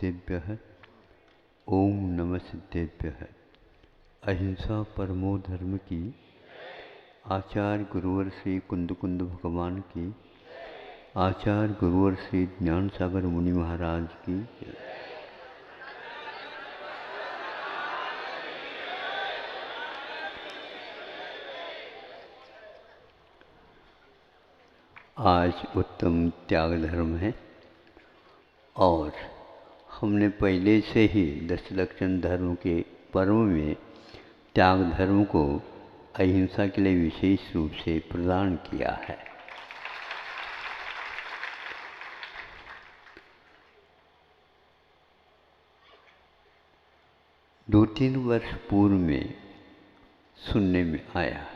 सिद्धेभ्यः ओम नमः सिद्धेभ्यः। अहिंसा परमो धर्म की आचार्य गुरुवर श्री कुंद कुंद भगवान की, आचार्य गुरुवर श्री ज्ञान सागर मुनि महाराज की। आज उत्तम त्याग धर्म है और हमने पहले से ही दशलक्षण धर्म के पर्व में त्याग धर्म को अहिंसा के लिए विशेष रूप से प्रदान किया है। दो तीन वर्ष पूर्व में सुनने में आया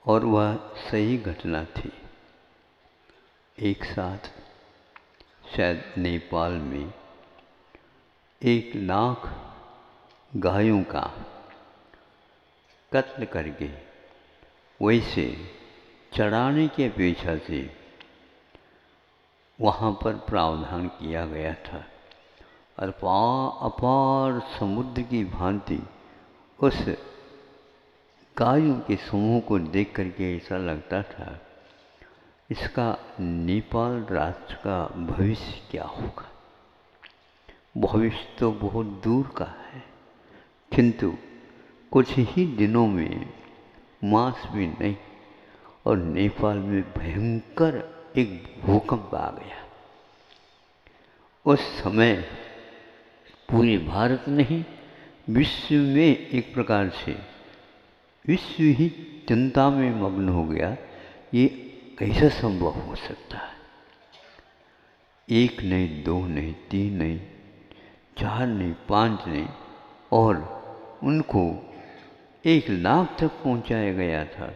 और वह सही घटना थी। एक साथ शायद नेपाल में 1 लाख गायों का कत्ल करके वैसे चढ़ाने की अपेक्षा से वहाँ पर प्रावधान किया गया था और अपार समुद्र की भांति उस गायों के समूह को देख करके ऐसा लगता था इसका नेपाल राष्ट्र का भविष्य क्या होगा। भविष्य तो बहुत दूर का है, किंतु कुछ ही दिनों में मास भी नहीं और नेपाल में भयंकर एक भूकंप आ गया। उस समय पूरे भारत नहीं, विश्व में एक प्रकार से विश्व ही चिंता में मग्न हो गया। ये कैसा संभव हो सकता है? 1 नहीं, 2 नहीं, 3 नहीं, 4 नहीं, 5 नहीं और उनको 1 लाख तक पहुंचाया गया था।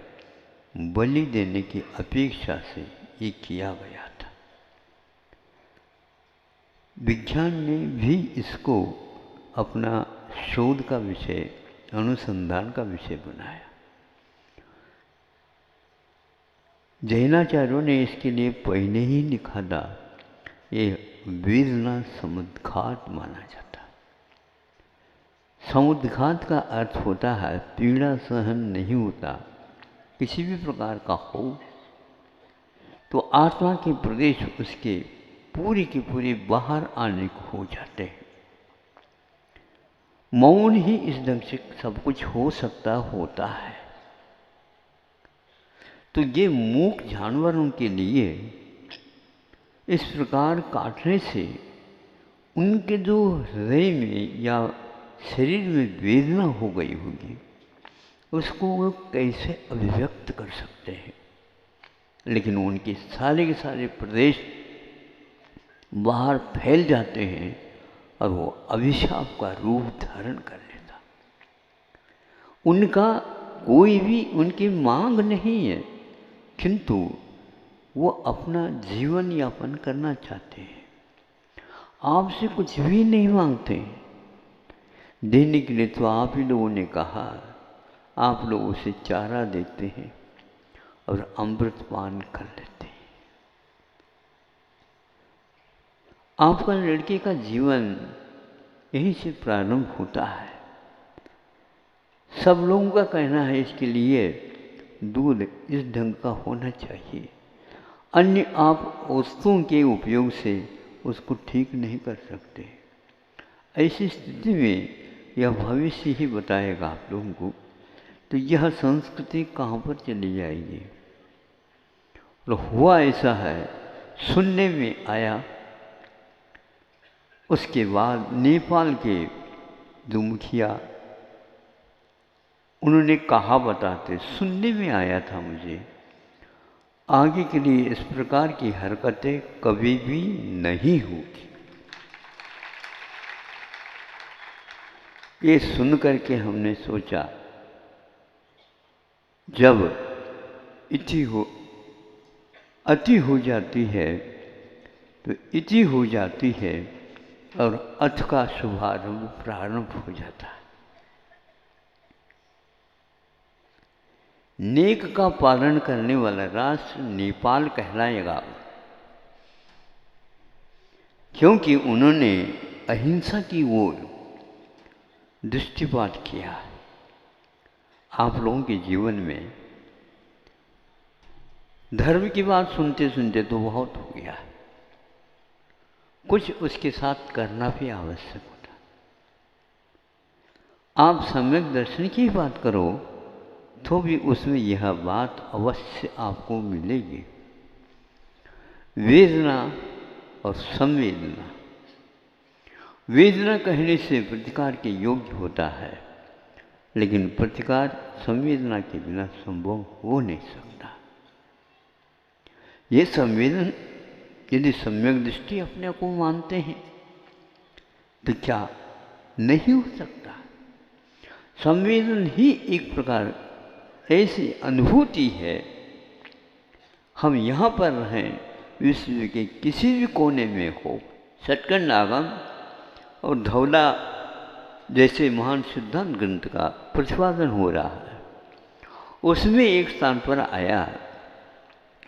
बलि देने की अपेक्षा से ये किया गया था। विज्ञान ने भी इसको अपना शोध का विषय, अनुसंधान का विषय बनाया। जैनाचार्यों ने इसके लिए पहले ही लिखा था, ये वेदना समुद्घात माना जाता। समुद्घात का अर्थ होता है पीड़ा सहन नहीं होता, किसी भी प्रकार का हो तो आत्मा के प्रदेश उसके पूरी के पूरे बाहर आने को हो जाते हैं। मौन ही इस ढंग से सब कुछ हो सकता होता है। तो ये मूक जानवरों के लिए इस प्रकार काटने से उनके जो हृदय में या शरीर में वेदना हो गई होगी उसको वो कैसे अभिव्यक्त कर सकते हैं। लेकिन उनके सारे के सारे प्रदेश बाहर फैल जाते हैं और वो अभिशाप का रूप धारण कर लेता। उनका कोई भी उनकी मांग नहीं है, किंतु वो अपना जीवन यापन करना चाहते हैं। आपसे कुछ भी नहीं मांगते, देने के लिए तो आप ही लोगों ने कहा। आप लोग उसे चारा देते हैं और अमृत पान कर लेते हैं। आपका लड़के का जीवन यहीं से प्रारंभ होता है। सब लोगों का कहना है इसके लिए दूध इस ढंग का होना चाहिए। अन्य आप वस्तुओं के उपयोग से उसको ठीक नहीं कर सकते। ऐसी स्थिति में यह भविष्य ही बताएगा आप लोगों को। तो यह संस्कृति कहाँ पर चली जाएगी? तो हुआ ऐसा है, सुनने में आया। उसके बाद नेपाल के जो मुखिया, उन्होंने कहा, बताते सुनने में आया था मुझे, आगे के लिए इस प्रकार की हरकतें कभी भी नहीं होगी। ये सुन करके हमने सोचा, जब अति हो जाती है तो इति हो जाती है और अथ का शुभारंभ प्रारंभ हो जाता है। नेक का पालन करने वाला राष्ट्र नेपाल कहलाएगा। क्योंकि उन्होंने अहिंसा की ओर दृष्टिपात किया। आप लोगों के जीवन में धर्म की बात सुनते सुनते तो बहुत हो गया, कुछ उसके साथ करना भी आवश्यक होता। आप सम्यक दर्शन की बात करो तो भी उसमें यह बात अवश्य आपको मिलेगी। वेदना और संवेदना, वेदना कहने से प्रतिकार के योग्य होता है, लेकिन प्रतिकार संवेदना के बिना संभव हो नहीं सकता। ये संवेदन यदि सम्यक दृष्टि अपने को मानते हैं तो क्या नहीं हो सकता। संवेदन ही एक प्रकार ऐसी अनुभूति है, हम यहाँ पर रहें, विश्व के किसी भी कोने में हो, सटकंड आगम और धौला जैसे महान सिद्धांत ग्रंथ का प्रतिपादन हो रहा है, उसमें एक स्थान पर आया,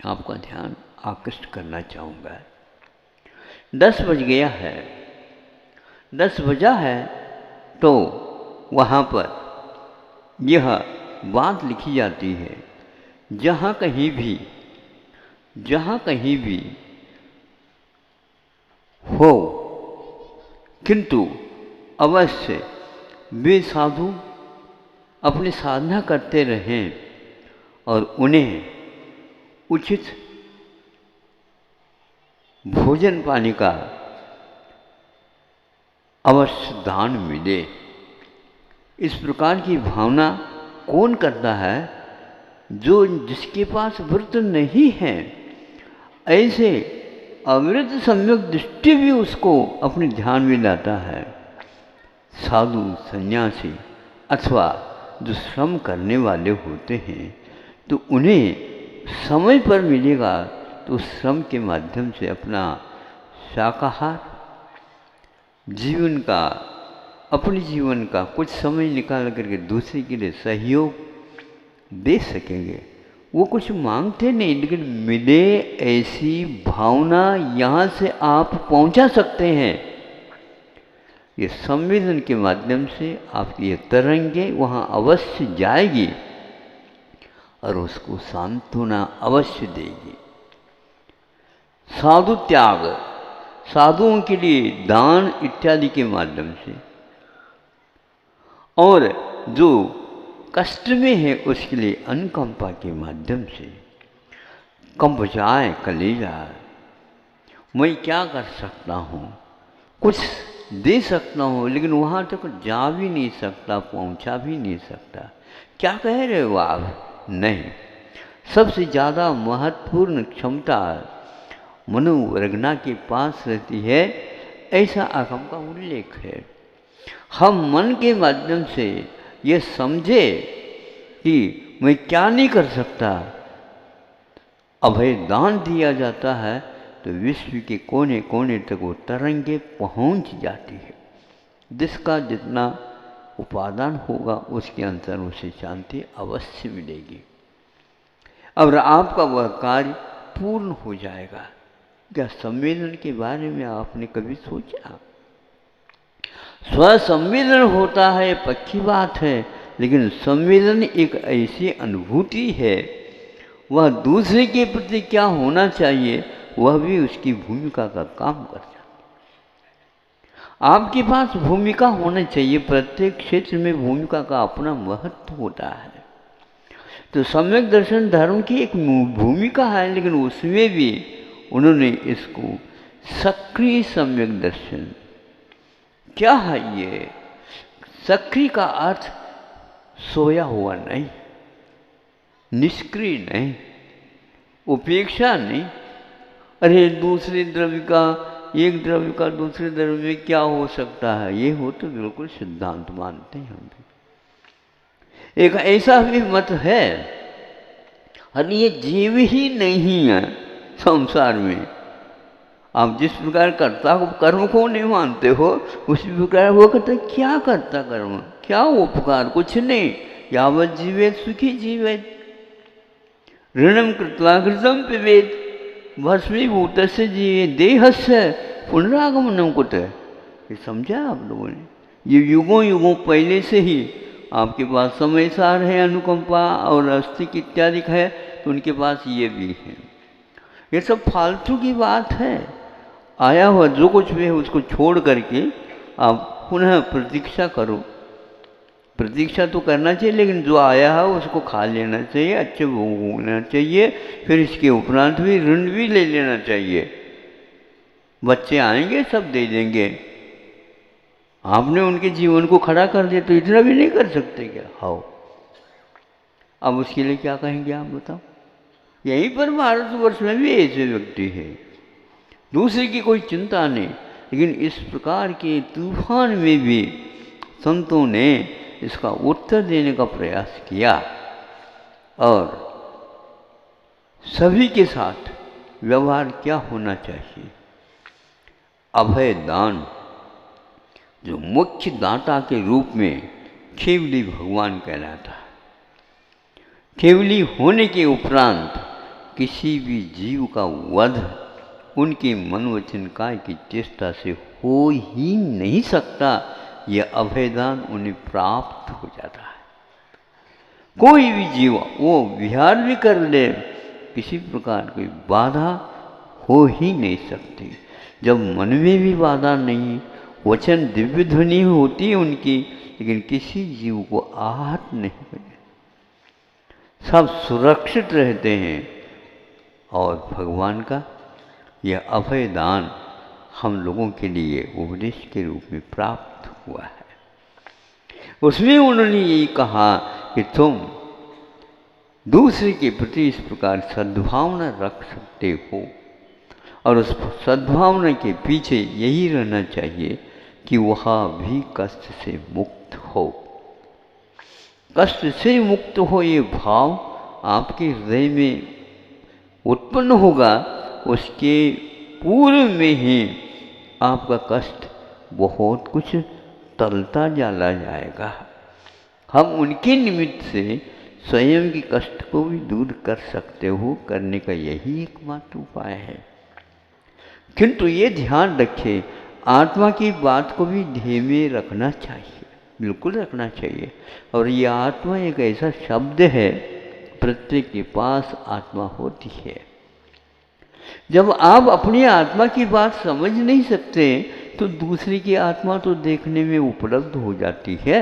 आपका ध्यान आकृष्ट करना चाहूँगा। 10 बज गया है, 10 बजा है तो वहाँ पर यह बात लिखी जाती है, जहाँ कहीं भी हो, किंतु अवश्य वे साधु अपनी साधना करते रहें और उन्हें उचित भोजन पानी का अवश्य दान मिले। इस प्रकार की भावना कौन करता है? जो जिसके पास व्रत नहीं है, ऐसे अवृत सम्यक दृष्टि भी उसको अपने ध्यान में लाता है। साधु सन्यासी अथवा जो श्रम करने वाले होते हैं तो उन्हें समय पर मिलेगा तो श्रम के माध्यम से अपना शाकाहार जीवन का, अपने जीवन का कुछ समय निकाल करके दूसरे के लिए सहयोग दे सकेंगे। वो कुछ मांगते नहीं, लेकिन मिले ऐसी भावना यहाँ से आप पहुँचा सकते हैं। ये संवेदन के माध्यम से आपकी ये तरंगे वहाँ अवश्य जाएगी और उसको सांत्वना अवश्य देगी। साधु त्याग, साधुओं के लिए दान इत्यादि के माध्यम से, और जो कष्ट में है उसके लिए अनुकंपा के माध्यम से, कंप जाए कलेजा, मैं क्या कर सकता हूँ, कुछ दे सकता हूँ लेकिन वहाँ तक जा भी नहीं सकता, पहुँचा भी नहीं सकता। क्या कह रहे हो आप? नहीं, सबसे ज़्यादा महत्वपूर्ण क्षमता मनोवरगना के पास रहती है, ऐसा आगम का उल्लेख है। हम मन के माध्यम से ये समझे कि मैं क्या नहीं कर सकता, अभय दान दिया जाता है तो विश्व के कोने कोने तक वो तरंगे पहुंच जाती है। जिसका जितना उपादान होगा उसके अनुसार उसे शांति अवश्य मिलेगी और आपका वह कार्य पूर्ण हो जाएगा। क्या संवेदन के बारे में आपने कभी सोचा? स्वसंवेदन होता है पक्की बात है, लेकिन संवेदन एक ऐसी अनुभूति है, वह दूसरे के प्रति क्या होना चाहिए वह भी उसकी भूमिका का काम करता है। आपके पास भूमिका होना चाहिए, प्रत्येक क्षेत्र में भूमिका का अपना महत्व होता है। तो सम्यक दर्शन धर्म की एक भूमिका है, लेकिन उसमें भी उन्होंने इसको सक्रिय सम्यक दर्शन, क्या है ये? सक्रिय का अर्थ सोया हुआ नहीं, निष्क्रिय नहीं, उपेक्षा नहीं। अरे दूसरे द्रव्य का, एक द्रव्य का दूसरे द्रव्य में क्या हो सकता है, ये हो तो बिल्कुल सिद्धांत मानते हैं हम भी। एक ऐसा भी मत है, अरे ये जीव ही नहीं है संसार में। आप जिस प्रकार कर्ता को कर्म को नहीं मानते हो, उसी प्रकार वो कहते क्या करता कर्म, क्या उपकार, कुछ नहीं। यावत जीवेत सुखी जीवेत, ऋणम कृत्वा घृतम पिबेत, भस्मीभूतस्य जीवे देहस्य पुनरागमनम कुत। ये समझा आप लोगों ने? ये युगों युगों पहले से ही आपके पास समय सार है, अनुकंपा और अस्तिक इत्यादि है, तो उनके पास ये भी है। ये सब फालतू की बात है। आया हुआ जो कुछ भी है उसको छोड़ करके आप पुनः प्रतीक्षा करो। प्रतीक्षा तो करना चाहिए, लेकिन जो आया है उसको खा लेना चाहिए, अच्छे भोगना चाहिए, फिर इसके उपरांत भी ऋण भी ले लेना चाहिए। बच्चे आएंगे सब दे देंगे, आपने उनके जीवन को खड़ा कर दिया तो इतना भी नहीं कर सकते क्या? हाओ, अब उसके लिए क्या कहेंगे आप बताओ? यहीं पर भारतवर्ष में भी ऐसे व्यक्ति है, दूसरे की कोई चिंता नहीं, लेकिन इस प्रकार के तूफान में भी संतों ने इसका उत्तर देने का प्रयास किया और सभी के साथ व्यवहार क्या होना चाहिए। अभय दान, जो मुख्य दाता के रूप में केवली भगवान कहलाता है। केवली होने के उपरांत किसी भी जीव का वध उनके मन वचन काय की चेष्टा से हो ही नहीं सकता। यह अभयदान उन्हें प्राप्त हो जाता है। कोई भी जीव वो विहार भी कर ले, किसी प्रकार की बाधा हो ही नहीं सकती। जब मन में भी बाधा नहीं, वचन दिव्य ध्वनि होती है उनकी, लेकिन किसी जीव को आहत नहीं करे, सब सुरक्षित रहते हैं। और भगवान का यह अभय दान हम लोगों के लिए उपदेश के रूप में प्राप्त हुआ है। उसमें उन्होंने यही कहा कि तुम दूसरे के प्रति इस प्रकार सद्भावना रख सकते हो, और उस सद्भावना के पीछे यही रहना चाहिए कि वह भी कष्ट से मुक्त हो। कष्ट से मुक्त हो ये भाव आपके हृदय में उत्पन्न होगा, उसके पूर्व में ही आपका कष्ट बहुत कुछ टलता चला जाएगा। हम उनके निमित्त से स्वयं के कष्ट को भी दूर कर सकते हो, करने का यही एकमात्र उपाय है। किंतु ये ध्यान रखें, आत्मा की बात को भी ध्येय में रखना चाहिए, बिल्कुल रखना चाहिए। और ये आत्मा एक ऐसा शब्द है, प्रत्येक के पास आत्मा होती है। जब आप अपनी आत्मा की बात समझ नहीं सकते तो दूसरे की आत्मा तो देखने में उपलब्ध हो जाती है।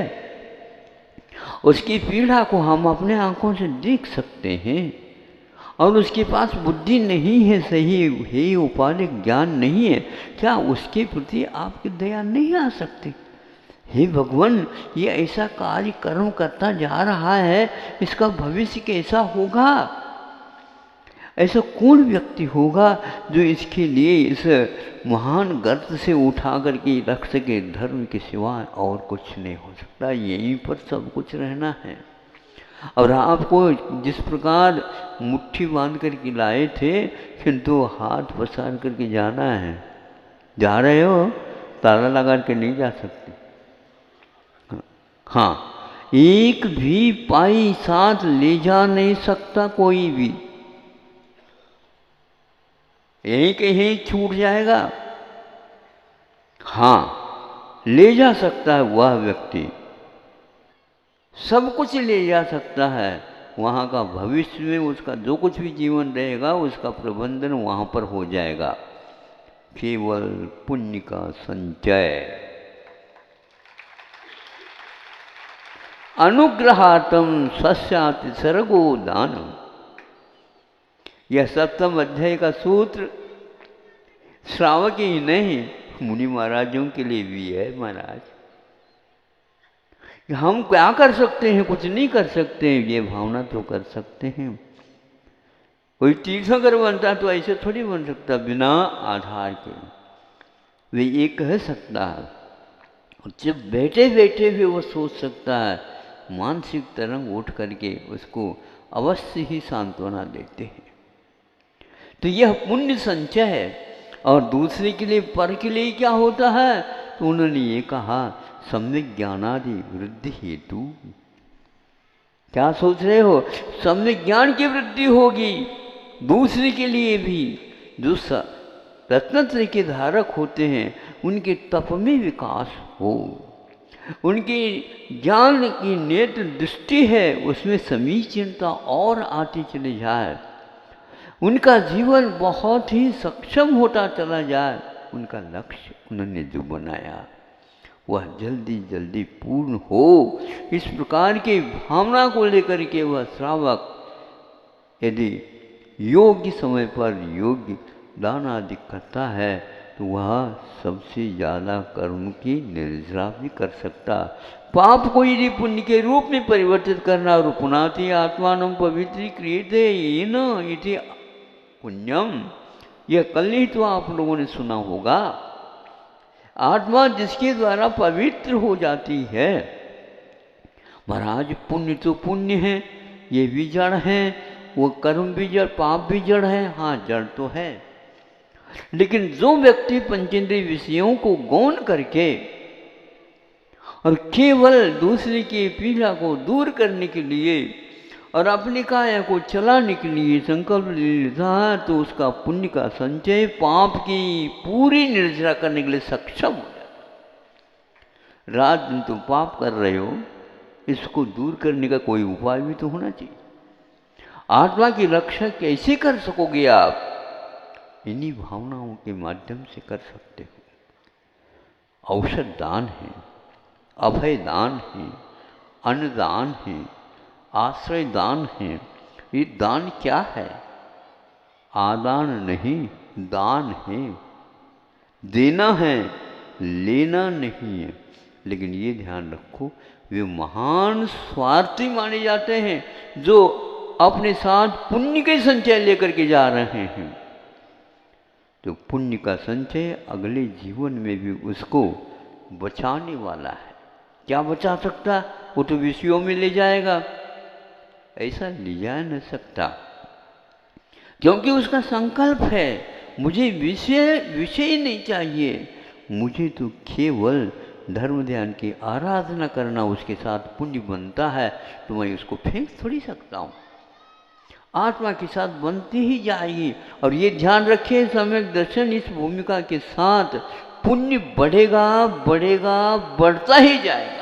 उसकी पीड़ा को हम अपने आंखों से देख सकते हैं, और उसके पास बुद्धि नहीं है, सही है, उपाधिक ज्ञान नहीं है, क्या उसके प्रति आपकी दया नहीं आ सकती? हे भगवान, ये ऐसा कार्य कर्म करता जा रहा है, इसका भविष्य कैसा होगा? ऐसा कौन व्यक्ति होगा जो इसके लिए इस महान गर्त से उठा करके रख सके? धर्म के सिवा और कुछ नहीं हो सकता, यहीं पर सब कुछ रहना है। और आपको जिस प्रकार मुट्ठी बांध करके लाए थे, किंतु हाथ पसार करके जाना है, जा रहे हो, ताला लगा के नहीं जा सकते। हाँ, एक भी पाई साथ ले जा नहीं सकता कोई भी, यहीं कहीं छूट जाएगा। हाँ, ले जा सकता है वह व्यक्ति, सब कुछ ले जा सकता है। वहाँ का भविष्य में उसका जो कुछ भी जीवन रहेगा, उसका प्रबंधन वहाँ पर हो जाएगा, केवल पुण्य का संचय। अनुग्रहार्थम सस्याति सर्गो दानम, यह सप्तम अध्याय का सूत्र श्रावक ही नहीं, मुनि महाराजों के लिए भी है। महाराज, हम क्या कर सकते हैं? कुछ नहीं कर सकते, ये भावना तो कर सकते हैं। कोई तीर्थंकर बनता तो ऐसे थोड़ी बन सकता बिना आधार के, वे ये कह सकता है, और जब बैठे बैठे भी वो सोच सकता है, मानसिक तरंग उठ करके उसको अवश्य ही सांत्वना देते हैं। तो यह पुण्य संचय है। और दूसरे के लिए, पर के लिए क्या होता है? तो उन्होंने ये कहा, सम्यक ज्ञानादि वृद्धि हेतु। क्या सोच रहे हो? सम्यक ज्ञान की वृद्धि होगी दूसरे के लिए भी, जो रत्नत्रय के धारक होते हैं, उनके तप में विकास हो, उनकी ज्ञान की नेत्र दृष्टि है उसमें समीचीनता और आती चली जाए, उनका जीवन बहुत ही सक्षम होता चला जाए, उनका लक्ष्य उन्होंने जो बनाया वह जल्दी जल्दी पूर्ण हो। इस प्रकार की भावना को लेकर के वह श्रावक यदि योग्य समय पर योग्य दान आदि करता है तो वह सबसे ज़्यादा कर्म की निर्जरा भी कर सकता। पाप को यदि पुण्य के रूप में परिवर्तित करना, रूपनाति आत्मानं पवित्री क्रियते येन इति पुण्यम, यह कल ही तो आप लोगों ने सुना होगा। आत्मा जिसके द्वारा पवित्र हो जाती है, महाराज पुण्य तो पुण्य है, ये भी जड़ है, वो कर्म भी जड़, पाप भी जड़ है, हाँ जड़ तो है। लेकिन जो व्यक्ति पंचेंद्रिय विषयों को गौण करके और केवल दूसरे की पीड़ा को दूर करने के लिए और अपनी काया को चलाने के लिए संकल्प ले लेता है तो उसका पुण्य का संचय पाप की पूरी निर्जरा करने के लिए सक्षम हो जाता। रात दिन तुम पाप कर रहे हो, इसको दूर करने का कोई उपाय भी तो होना चाहिए। आत्मा की रक्षा कैसे कर सकोगे आप? इन्हीं भावनाओं के माध्यम से कर सकते हो। औषध दान है, अभय दान है, अन्नदान है, आश्रय दान है। ये दान क्या है? आदान नहीं, दान है। देना है, लेना नहीं है। लेकिन ये ध्यान रखो, वे महान स्वार्थी माने जाते हैं जो अपने साथ पुण्य के संचय लेकर के जा रहे हैं। तो पुण्य का संचय अगले जीवन में भी उसको बचाने वाला है। क्या बचा सकता? वो तो विषयों में ले जाएगा, ऐसा ले जा न सकता, क्योंकि उसका संकल्प है मुझे विषय नहीं चाहिए, मुझे तो केवल धर्म ध्यान की आराधना करना उसके साथ पुण्य बनता है, तो मैं उसको फेंक थोड़ी सकता हूँ। आत्मा के साथ बनती ही जाएगी। और ये ध्यान रखिए, सम्यक दर्शन इस भूमिका के साथ पुण्य बढ़ेगा बढ़ेगा बढ़ता ही जाएगा।